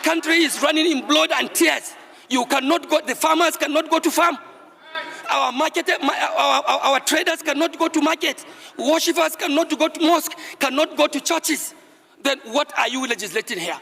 country is running in blood and tears. You cannot go, the farmers cannot go to farm. Our our traders cannot go to market. Worshippers cannot go to mosque, cannot go to churches. Then what are you legislating here?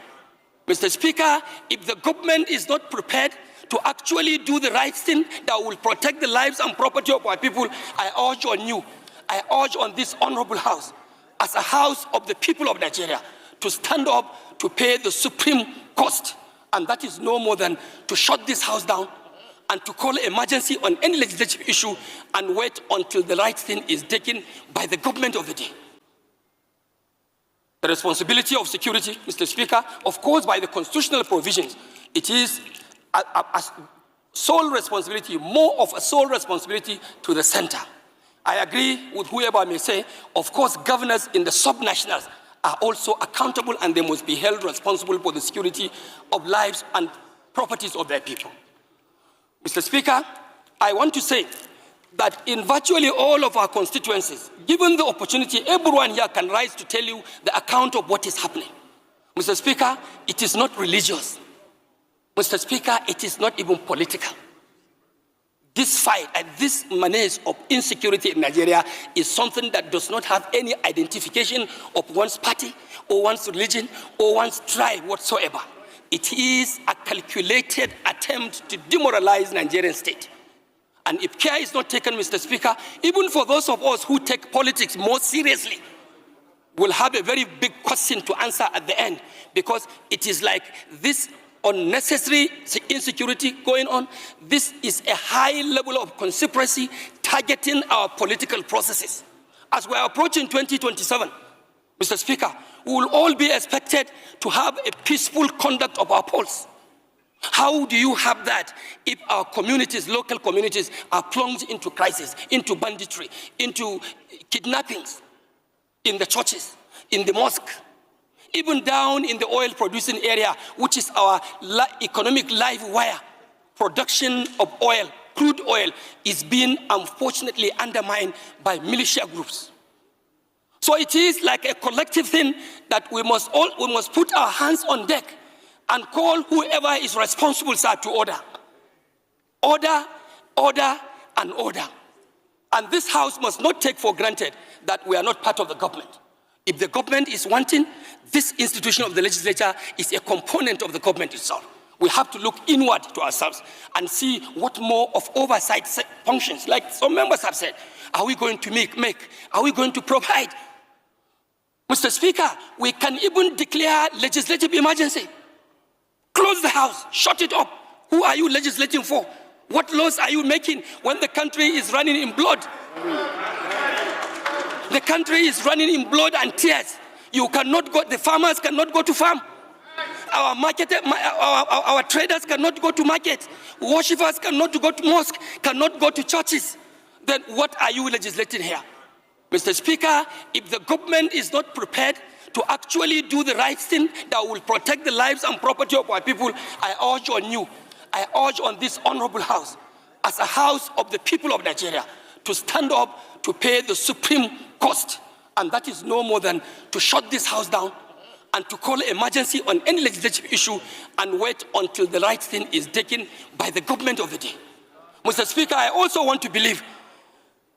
Mr. Speaker, if the government is not prepared to actually do the right thing that will protect the lives and property of our people, I urge on you, I urge on this honorable house, as a house of the people of Nigeria, to stand up to pay the supreme cost. And that is no more than to shut this house down and to call emergency on any legislative issue and wait until the right thing is taken by the government of the day. The responsibility of security, Mr. Speaker, of course, by the constitutional provisions, it is a sole responsibility, more of a sole responsibility to the center. I agree with whoever may say, of course, governors in the subnationals are also accountable and they must be held responsible for the security of lives and properties of their people. Mr. Speaker, I want to say that in virtually all of our constituencies, given the opportunity, everyone here can rise to tell you the account of what is happening. Mr. Speaker, it is not religious. Mr. Speaker, it is not even political. This fight and this menace of insecurity in Nigeria is something that does not have any identification of one's party or one's religion or one's tribe whatsoever. It is a calculated attempt to demoralize Nigerian state. And if care is not taken, Mr. Speaker, even for those of us who take politics more seriously, we'll have a very big question to answer at the end, because it is like this unnecessary insecurity going on. This is a high level of conspiracy targeting our political processes. As we are approaching 2027, Mr. Speaker, we will all be expected to have a peaceful conduct of our polls. How do you have that if our communities, local communities, are plunged into crisis, into banditry, into kidnappings in the churches, in the mosque, even down in the oil-producing area, which is our economic live wire? Production of oil, crude oil, is being unfortunately undermined by militia groups. So it is like a collective thing that we must put our hands on deck and call whoever is responsible, sir, to order. Order, order, and order. And this house must not take for granted that we are not part of the government. If the government is wanting, this institution of the legislature is a component of the government itself. We have to look inward to ourselves and see what more of oversight functions, like some members have said, are we going to make? Are we going to provide? Mr. Speaker, we can even declare legislative emergency. Close the house, shut it up. Who are you legislating for? What laws are you making when the country is running in blood? The country is running in blood and tears. You cannot go, the farmers cannot go to farm. Our traders cannot go to market. Worshippers cannot go to mosque, cannot go to churches. Then what are you legislating here? Mr. Speaker, if the government is not prepared to actually do the right thing that will protect the lives and property of our people, I urge on you, I urge on this honorable house, as a house of the people of Nigeria, to stand up to pay the supreme cost. And that is no more than to shut this house down and to call emergency on any legislative issue and wait until the right thing is taken by the government of the day. Mr. Speaker, I also want to believe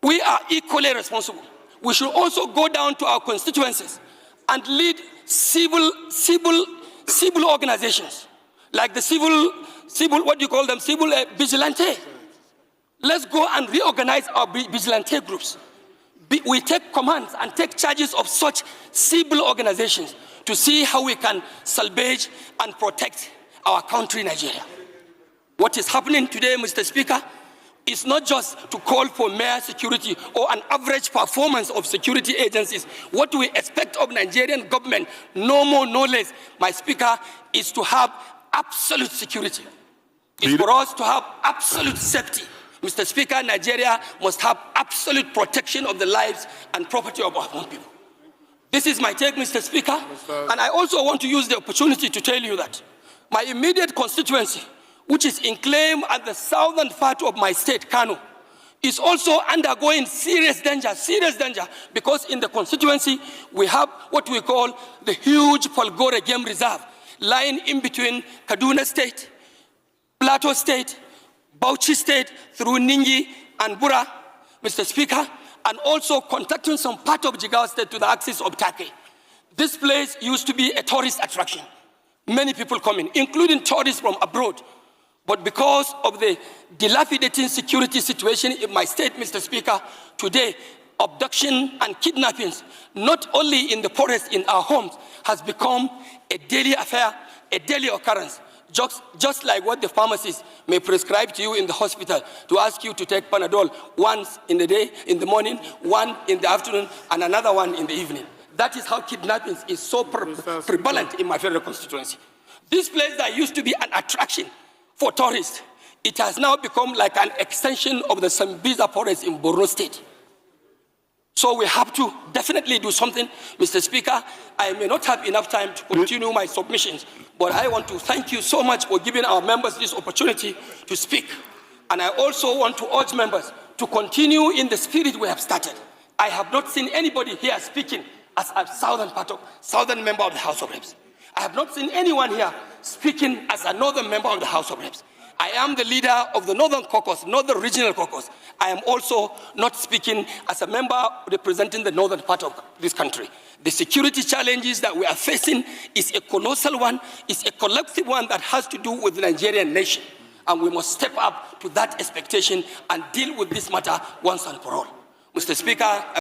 we are equally responsible. We should also go down to our constituencies and lead civil organizations, like the civil vigilante. Let's go and reorganize our vigilante groups. We take commands and take charges of such civil organizations to see how we can salvage and protect our country, Nigeria. What is happening today, Mr. Speaker, is not just to call for mere security or an average performance of security agencies. What we expect of Nigerian government, no more, no less, my Speaker, is to have absolute security. It's for us to have absolute safety. Mr. Speaker, Nigeria must have absolute protection of the lives and property of our own people. This is my take, Mr. Speaker. And I also want to use the opportunity to tell you that my immediate constituency, which is enclaved at the southern part of my state, Kano, is also undergoing serious danger, because in the constituency we have what we call the huge Polgore Game Reserve, lying in between Kaduna State, Plateau State, Bauchi State, through Ningi and Bura, Mr. Speaker, and also contacting some part of Jigawa State to the axis of Turkey. This place used to be a tourist attraction. Many people coming, including tourists from abroad. But because of the dilapidating security situation in my state, Mr. Speaker, today, abduction and kidnappings, not only in the forest, in our homes, has become a daily affair, a daily occurrence. Just like what the pharmacist may prescribe to you in the hospital to ask you to take Panadol once in the day, in the morning, one in the afternoon, and another one in the evening. That is how kidnappings is so prevalent in my federal constituency. This place that used to be an attraction for tourists, it has now become like an extension of the Sambisa forest in Borno State. So we have to definitely do something. Mr. Speaker, I may not have enough time to continue my submissions, but I want to thank you so much for giving our members this opportunity to speak. And I also want to urge members to continue in the spirit we have started. I have not seen anybody here speaking as a southern member of the House of Reps. I have not seen anyone here speaking as a northern member of the House of Reps. I am the leader of the Northern Caucus, Northern Regional Caucus. I am also not speaking as a member representing the northern part of this country. The security challenges that we are facing is a colossal one, is a collective one that has to do with the Nigerian nation. And we must step up to that expectation and deal with this matter once and for all. Mr. Speaker,